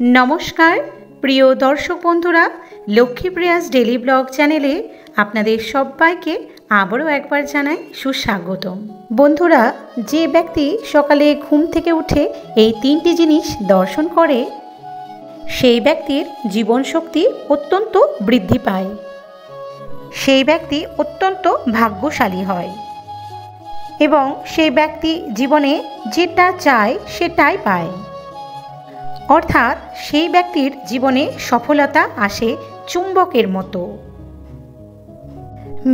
नमस्कार प्रिय दर्शक बंधुरा लक्ष्मीप्रियास डेली ब्लग चैनेले आपनादेर सबाइके आबारो एकबार जानाई सुस्वागतम। बंधुरा जे व्यक्ति सकाले घुम थेके उठे एई तीनटी जिनिस दर्शन करे सेई व्यक्तिर जीवन शक्ति अत्यंत बृद्धि पाय, सेई व्यक्ति अत्यंत भाग्यशाली हय एबं सेई व्यक्ति जीवने जेटा चाय सेटाई पाय। अर्थात सेई व्यक्तिर जीवने सफलता आसे चुम्बकेर मतो।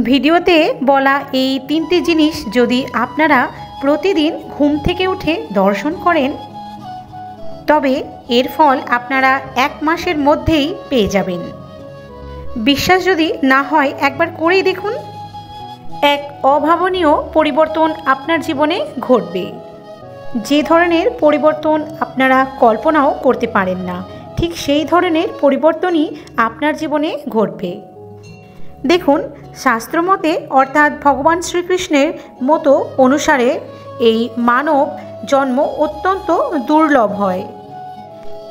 भिडियोते बला एई तीनटी जिनिस यदि आपनारा प्रतिदिन घुम थेके उठे दर्शन करें तबे एर फल आपनारा एक मासेर मध्येई पेये जाबेन। विश्वास यदि ना हय एकबार करेई देखुन, एक अभावनीय परिवर्तन आपनार जीवने घटबे। जे धरनेर परिवर्तन आपनारा कल्पनाओ करते पारेन ना, ठीक सेई धरनेर परिवर्तनई आपनार जीवने घटबे। देखुन शास्त्र मते अर्थात भगवान श्रीकृष्णेर मतो अनुसारे एई मानव जन्म अत्यंत दुर्लभ हय,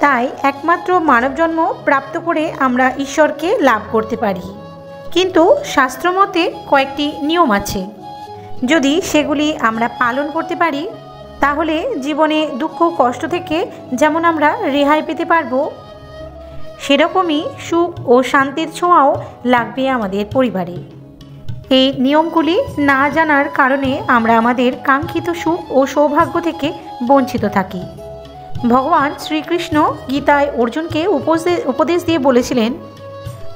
ताई एकमात्र मानव जन्म प्राप्त करे आमरा ईश्वरके लाभ करते पारी। किन्तु शास्त्र मते कयेकटी नियम आछे, यदि सेगुली आमरा पालन करते पारी ताहले जीवने दुख कष्ट थेके जेमन आमरा रेहाई पेते पारबो सेरकमई सुख और शांतिर छोঁয়াও लागबे आमादेर परिवारे। এই নিয়মগুলি না জানার কারণে আমরা আমাদের কাঙ্ক্ষিত সুখ ও সৌভাগ্য থেকে বঞ্চিত থাকি। ভগবান শ্রীকৃষ্ণ গীতায় অর্জুনকে উপদেশ দিয়ে বলেছিলেন,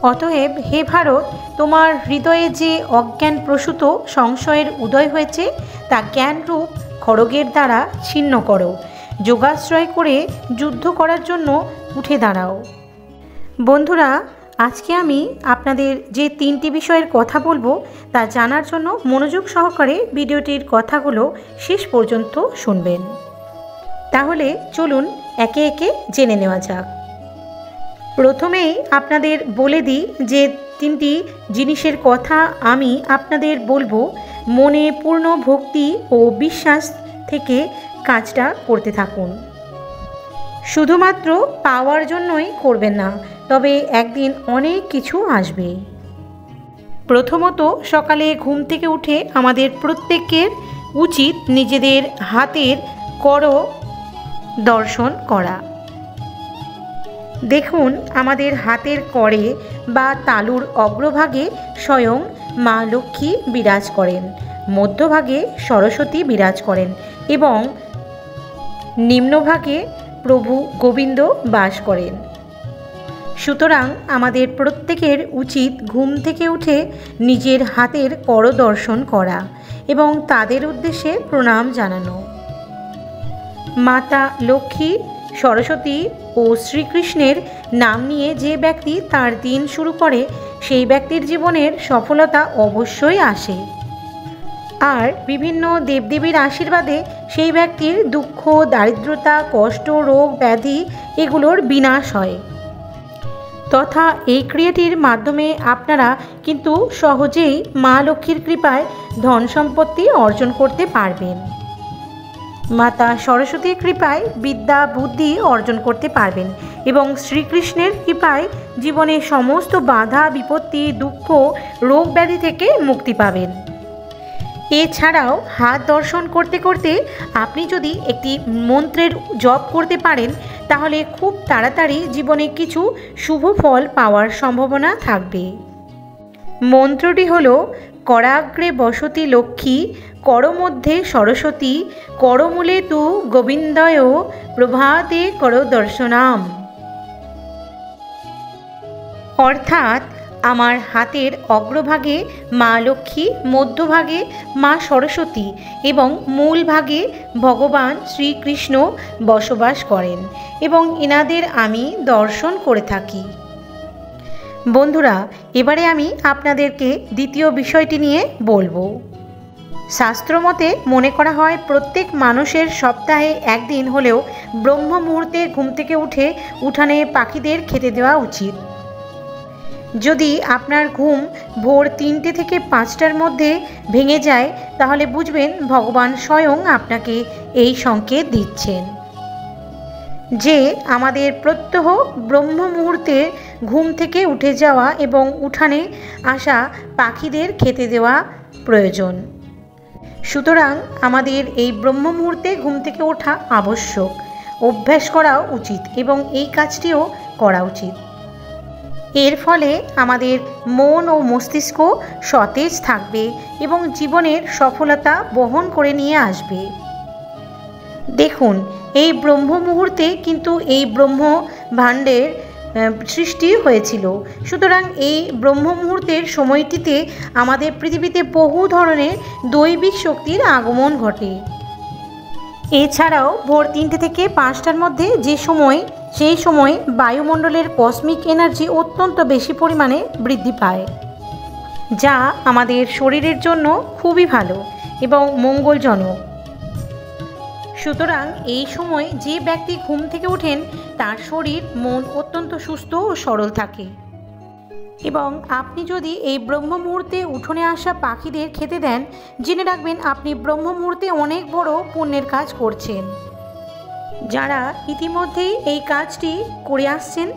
অতএব হে ভারত, তোমার হৃদয়ে যে অজ্ঞান প্রসূত সংশয়ের উদয় হয়েছে তা জ্ঞানরূপ খড়গের দ্বারা ছিন্ন করো, যোগাশ্রয় করে যুদ্ধ করার জন্য উঠে দাঁড়াও। বন্ধুরা, আজকে আমি আপনাদের যে তিনটি বিষয়ের কথা বলবো তা জানার জন্য মনোযোগ সহকারে ভিডিওটির কথাগুলো শেষ পর্যন্ত শুনবেন। তাহলে চলুন একে একে জেনে নেওয়া যাক। প্রথমেই আপনাদের বলে দিই যে তিনটি জিনিসের কথা আমি আপনাদের বলবো, মনে পূর্ণ ভক্তি ও বিশ্বাস থেকে কাজটা করতে থাকুন। শুধুমাত্র পাওয়ার জন্যই করবেন না, তবে একদিন অনেক কিছু আসবে। প্রথমত, সকালে ঘুম থেকে উঠে আমাদের প্রত্যেকের উচিত নিজেদের হাতের কর দর্শন করা। দেখুন, আমাদের হাতের করে বা তালুর অগ্রভাগে স্বয়ং মা লক্ষ্মী বিরাজ করেন, মধ্যভাগে সরস্বতী বিরাজ করেন এবং নিম্নভাগে প্রভু গোবিন্দ বাস করেন। সুতরাং আমাদের প্রত্যেকের উচিত ঘুম থেকে উঠে নিজের হাতের কর দর্শন করা এবং তাদের উদ্দেশ্যে প্রণাম জানানো। মাতা লক্ষ্মী, সরস্বতী ও শ্রীকৃষ্ণের নাম নিয়ে যে ব্যক্তি তার দিন শুরু করে সেই ব্যক্তির জীবনের সফলতা অবশ্যই আসে, আর বিভিন্ন দেবদেবীর আশীর্বাদে সেই ব্যক্তির দুঃখ, দারিদ্রতা, কষ্ট, রোগ, ব্যাধি এগুলোর বিনাশ হয়। তথা এই ক্রিয়াটির মাধ্যমে আপনারা কিন্তু সহজেই মা লক্ষ্মীর কৃপায় ধন সম্পত্তি অর্জন করতে পারবেন। মাতা সরস্বতীর কৃপায় বিদ্যা বুদ্ধি অর্জন করতে পারবেন এবং শ্রীকৃষ্ণের কৃপায় জীবনে সমস্ত বাধা বিপত্তি, দুঃখ, রোগ ব্যাধি থেকে মুক্তি পাবেন। এছাড়াও হাত দর্শন করতে করতে আপনি যদি একটি মন্ত্রের জপ করতে পারেন তাহলে খুব তাড়াতাড়ি জীবনে কিছু শুভ ফল পাওয়ার সম্ভাবনা থাকবে। মন্ত্রটি হলো, করাগ্রে বসতি লক্ষ্মী, করমধ্যে সরস্বতী, করমূলে তু গোবিন্দয়, প্রভাতে কর দর্শনাম। অর্থাৎ আমার হাতের অগ্রভাগে মা লক্ষ্মী, মধ্যভাগে মা সরস্বতী এবং মূল ভাগে ভগবান শ্রীকৃষ্ণ বসবাস করেন এবং এনাদের আমি দর্শন করে থাকি। বন্ধুরা, এবারে আমি আপনাদেরকে দ্বিতীয় বিষয়টি নিয়ে বলবো। শাস্ত্রমতে মনে করা হয় প্রত্যেক মানুষের সপ্তাহে একদিন হলেও ব্রহ্ম মুহূর্তে ঘুম থেকে উঠে উঠানে পাখিদের খেতে দেওয়া উচিত। যদি আপনার ঘুম ভোর 3টে থেকে 5টার মধ্যে ভেঙে যায় তাহলে বুঝবেন ভগবান স্বয়ং আপনাকে এই সংকেত দিচ্ছেন। যে আমাদের প্রত্যহ ব্রহ্ম মুহূর্তে ঘুম থেকে উঠে যাওয়া এবং উঠানে আসা পাখিদের খেতে দেওয়া প্রয়োজন। সুতরাং আমাদের এই ব্রহ্ম মুহূর্তে ঘুম থেকে ওঠা আবশ্যক, অভ্যাস করা উচিত এবং এই কাজটিও করা উচিত। এর ফলে আমাদের মন ও মস্তিষ্ক সতেজ থাকবে এবং জীবনের সফলতা বহন করে নিয়ে আসবে। দেখুন, এই ব্রহ্ম মুহূর্তে কিন্তু এই ব্রহ্ম ভাণ্ডের সৃষ্টি হয়েছিল। সুতরাং এই ব্রহ্ম মুহূর্তের সময়টিতে আমাদের পৃথিবীতে বহু ধরনের দৈবিক শক্তির আগমন ঘটে। এছাড়াও ভোর 3টে থেকে 5টার মধ্যে যে সময়, সেই সময় বায়ুমণ্ডলের কসমিক এনার্জি অত্যন্ত বেশি পরিমাণে বৃদ্ধি পায়, যা আমাদের শরীরের জন্য খুবই ভালো এবং মঙ্গলজনক। সুতরাং এই সময় যে ব্যক্তি ঘুম থেকে ওঠেন তার শরীর মন অত্যন্ত সুস্থ ও সরল থাকে। এবং আপনি যদি এই ব্রহ্ম মুহূর্তে উঠোনে আসা পাখিদের খেতে দেন, জেনে রাখবেন আপনি ব্রহ্ম মুহূর্তে অনেক বড় পুণ্যের কাজ করছেন। যারা ইতিমধ্যেই এই কাজটি করে আসছেন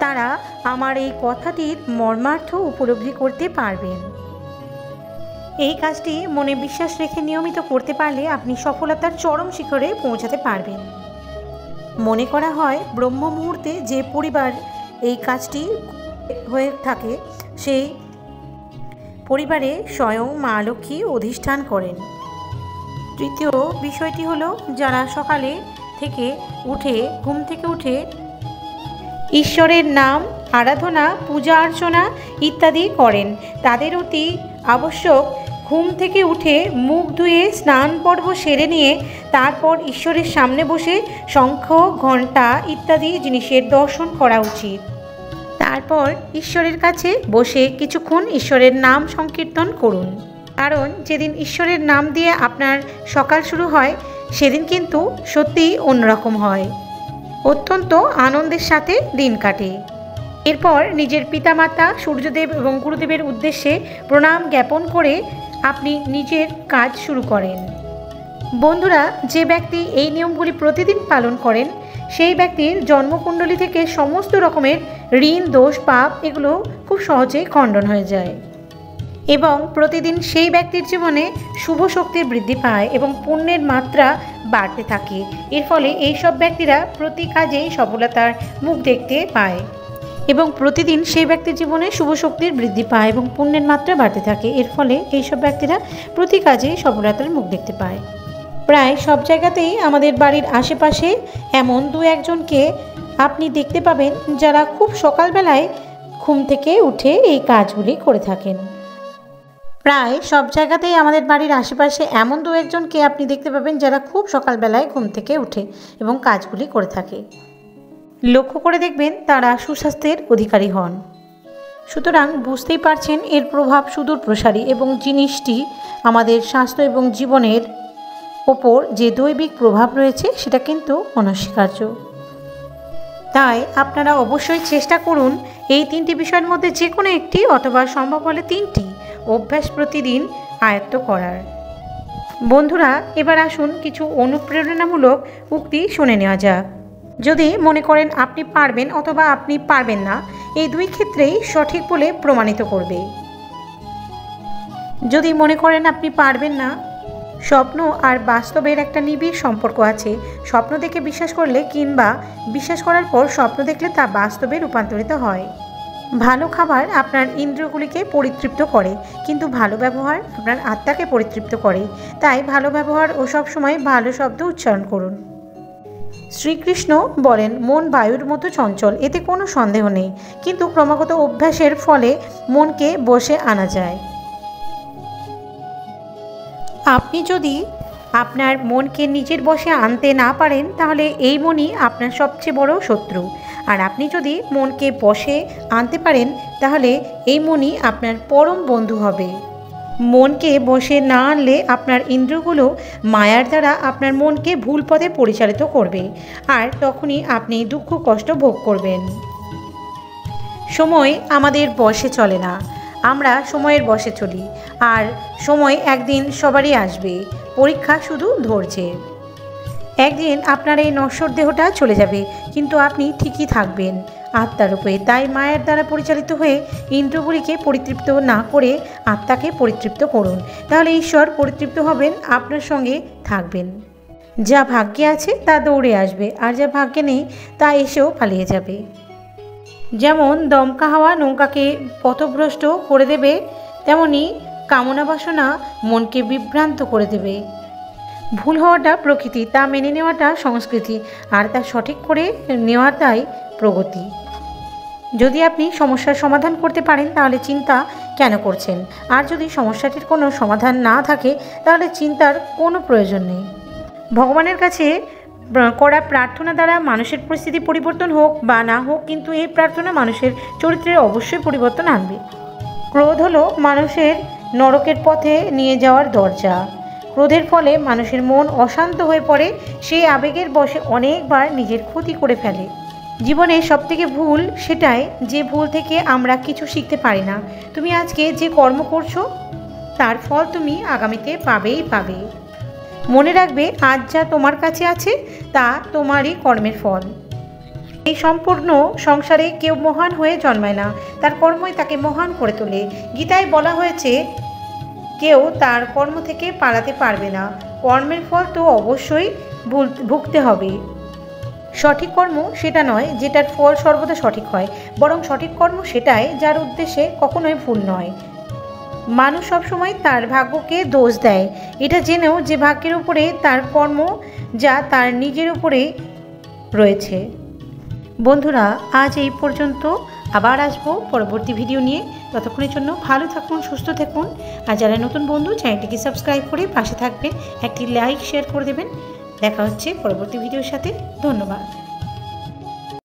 তারা আমার এই কথাটির মর্মার্থ উপলব্ধি করতে পারবেন। এই কাজটি মনে বিশ্বাস রেখে নিয়মিত করতে পারলে আপনি সফলতার চরম শিখরে পৌঁছাতে পারবেন। মনে করা হয় ব্রহ্ম মুহূর্তে যে পরিবার এই কাজটি হয়ে থাকে সেই পরিবারে স্বয়ং মা লক্ষ্মী অধিষ্ঠান করেন। তৃতীয় বিষয়টি হলো, যারা সকালে থেকে উঠে ঘুম থেকে উঠে ঈশ্বরের নাম আরাধনা, পূজা অর্চনা ইত্যাদি করেন, তাদের অতি আবশ্যক ঘুম থেকে উঠে মুখ ধুয়ে স্নান পর্ব সেরে নিয়ে তারপর ঈশ্বরের সামনে বসে শঙ্খ, ঘণ্টা ইত্যাদি জিনিসের দর্শন করা উচিত। তারপর ঈশ্বরের কাছে বসে কিছুক্ষণ ঈশ্বরের নাম সংকীর্তন করুন। কারণ যেদিন ঈশ্বরের নাম দিয়ে আপনার সকাল শুরু হয় সেদিন কিন্তু সত্যিই অন্যরকম হয়, অত্যন্ত আনন্দের সাথে দিন কাটে। এরপর নিজের পিতামাতা, সূর্যদেব এবং গুরুদেবের উদ্দেশ্যে প্রণাম জ্ঞাপন করে আপনি নিজের কাজ শুরু করেন। বন্ধুরা, যে ব্যক্তি এই নিয়মগুলি প্রতিদিন পালন করেন সেই ব্যক্তির জন্মকুণ্ডলী থেকে সমস্ত রকমের ঋণ, দোষ, পাপ এগুলো খুব সহজেই খণ্ডন হয়ে যায় এবং প্রতিদিন সেই ব্যক্তির জীবনে শুভ শক্তির বৃদ্ধি পায় এবং পুণ্যের মাত্রা বাড়তে থাকে। এর ফলে এইসব ব্যক্তিরা প্রতি কাজেই সফলতার মুখ দেখতে পায় এবং প্রতিদিন সেই ব্যক্তির জীবনে শুভ শক্তির বৃদ্ধি পায় এবং পুণ্যের মাত্রা বাড়তে থাকে। এর ফলে এইসব ব্যক্তিরা প্রতি কাজেই সফলতার মুখ দেখতে পায়। প্রায় সব জায়গাতেই আমাদের বাড়ির আশেপাশে এমন 2-1জনকে আপনি দেখতে পাবেন যারা খুব সকালবেলায় ঘুম থেকে উঠে এই কাজগুলি করে থাকেন। প্রায় সব জায়গাতেই আমাদের বাড়ির আশেপাশে এমন 2-1জনকে আপনি দেখতে পাবেন যারা খুব সকালবেলায় ঘুম থেকে উঠে এবং কাজগুলি করে থাকে। লক্ষ্য করে দেখবেন তারা সুস্বাস্থ্যের অধিকারী হন। সুতরাং বুঝতেই পারছেন এর প্রভাব সুদূর প্রসারী এবং জিনিসটি আমাদের স্বাস্থ্য এবং জীবনের ওপর যে দৈবিক প্রভাব রয়েছে সেটা কিন্তু অনস্বীকার্য। তাই আপনারা অবশ্যই চেষ্টা করুন এই 3টি বিষয়ের মধ্যে যে কোনো একটি অথবা সম্ভব হলে 3টি অভ্যাস প্রতিদিন আয়ত্ত করার। বন্ধুরা, এবার আসুন কিছু অনুপ্রেরণামূলক উক্তি শুনে নেওয়া যাক। যদি মনে করেন আপনি পারবেন অথবা আপনি পারবেন না, এই 2 ক্ষেত্রেই সঠিক বলে প্রমাণিত করবে। যদি মনে করেন আপনি পারবেন না, স্বপ্ন আর বাস্তবের একটা নিবিড় সম্পর্ক আছে। স্বপ্ন দেখে বিশ্বাস করলে কিংবা বিশ্বাস করার পর স্বপ্ন দেখলে তা বাস্তবে রূপান্তরিত হয়। ভালো খাবার আপনার ইন্দ্রিয়গুলিকে পরিতৃপ্ত করে, কিন্তু ভালো ব্যবহার আপনার আত্মাকে পরিতৃপ্ত করে। তাই ভালো ব্যবহার ও সবসময় ভালো শব্দ উচ্চারণ করুন। শ্রীকৃষ্ণ বলেন, মন বায়ুর মতো চঞ্চল, এতে কোনো সন্দেহ নেই, কিন্তু ক্রমাগত অভ্যাসের ফলে মনকে বশে আনা যায়। আপনি যদি আপনার মনকে নিজের বশে আনতে না পারেন তাহলে এই মনই আপনার সবচেয়ে বড় শত্রু। আর আপনি যদি মনকে বশে আনতে পারেন তাহলে এই মনই আপনার পরম বন্ধু হবে। মনকে বশে না আনলে আপনার ইন্দ্রিয়গুলো মায়ার দ্বারা আপনার মনকে ভুল পথে পরিচালিত করবে, আর তখনই আপনি দুঃখ কষ্ট ভোগ করবেন। সময় আমাদের বশে চলে না, আমরা সময়ের বশে চলি। আর সময় একদিন সবারই আসবে, পরীক্ষা শুধু ধৈর্যের। একদিন আপনার এই নশ্বর দেহটা চলে যাবে, কিন্তু আপনি ঠিকই থাকবেন আত্মার রূপে। তাই মায়ের দ্বারা পরিচালিত হয়ে ইন্দ্রগুলিকে পরিতৃপ্ত না করে আত্মাকে পরিতৃপ্ত করুন, তাহলে ঈশ্বর পরিতৃপ্ত হবেন, আপনার সঙ্গে থাকবেন। যা ভাগ্যে আছে তা দৌড়ে আসবে, আর যা ভাগ্যে নেই তা এসেও পালিয়ে যাবে। যেমন দমকা হাওয়া নৌকাকে পথভ্রষ্ট করে দেবে, তেমনি কামনা বাসনা মনকে বিভ্রান্ত করে দেবে। ভুল হওয়াটা প্রকৃতি, তা মেনে নেওয়াটা সংস্কৃতি, আর তা সঠিক করে নেওয়াটাই প্রগতি। যদি আপনি সমস্যার সমাধান করতে পারেন তাহলে চিন্তা কেন করছেন? আর যদি সমস্যাটির কোনো সমাধান না থাকে তাহলে চিন্তার কোনো প্রয়োজন নেই। ভগবানের কাছে করা প্রার্থনা দ্বারা মানুষের পরিস্থিতি পরিবর্তন হোক বা না হোক, কিন্তু এই প্রার্থনা মানুষের চরিত্রের অবশ্যই পরিবর্তন আনবে। ক্রোধ হলো মানুষের নরকের পথে নিয়ে যাওয়ার দরজা। ক্রোধের ফলে মানুষের মন অশান্ত হয়ে পড়ে, সেই আবেগের বশে অনেকবার নিজের ক্ষতি করে ফেলে। জীবনে সবথেকে ভুল সেটাই যে ভুল থেকে আমরা কিছু শিখতে পারি না। তুমি আজকে যে কর্ম করছো তার ফল তুমি আগামীতে পাবেই পাবে। মনে রাখবে, আজ যা তোমার কাছে আছে তা তোমারই কর্মের ফল। এই সম্পূর্ণ সংসারে কেউ মহান হয়ে জন্মায় না, তার কর্মই তাকে মহান করে তোলে। গীতায় বলা হয়েছে, কেউ তার কর্ম থেকে পালাতে পারবে না, কর্মের ফল তো অবশ্যই ভুগতে হবে। সঠিক কর্ম সেটা নয় যেটার ফল সর্বদা সঠিক হয়, বরং সঠিক কর্ম সেটাই যার উদ্দেশ্যে কখনোই ভুল নয়। মানুষ সবসময় তার ভাগ্যকে দোষ দেয়, এটা জেনেও যে ভাগ্যের উপরে তার কর্ম যা তার নিজের উপরে রয়েছে। বন্ধুরা, আজ এই পর্যন্ত, আবার আসবো পরবর্তী ভিডিও নিয়ে। ততক্ষণের জন্য ভালো থাকুন, সুস্থ থাকুন। আর যারা নতুন বন্ধু, চ্যানেলটিকে সাবস্ক্রাইব করে পাশে থাকবেন, একটি লাইক শেয়ার করে দেবেন। দেখা হচ্ছে পরবর্তী ভিডিওর সাথে। ধন্যবাদ।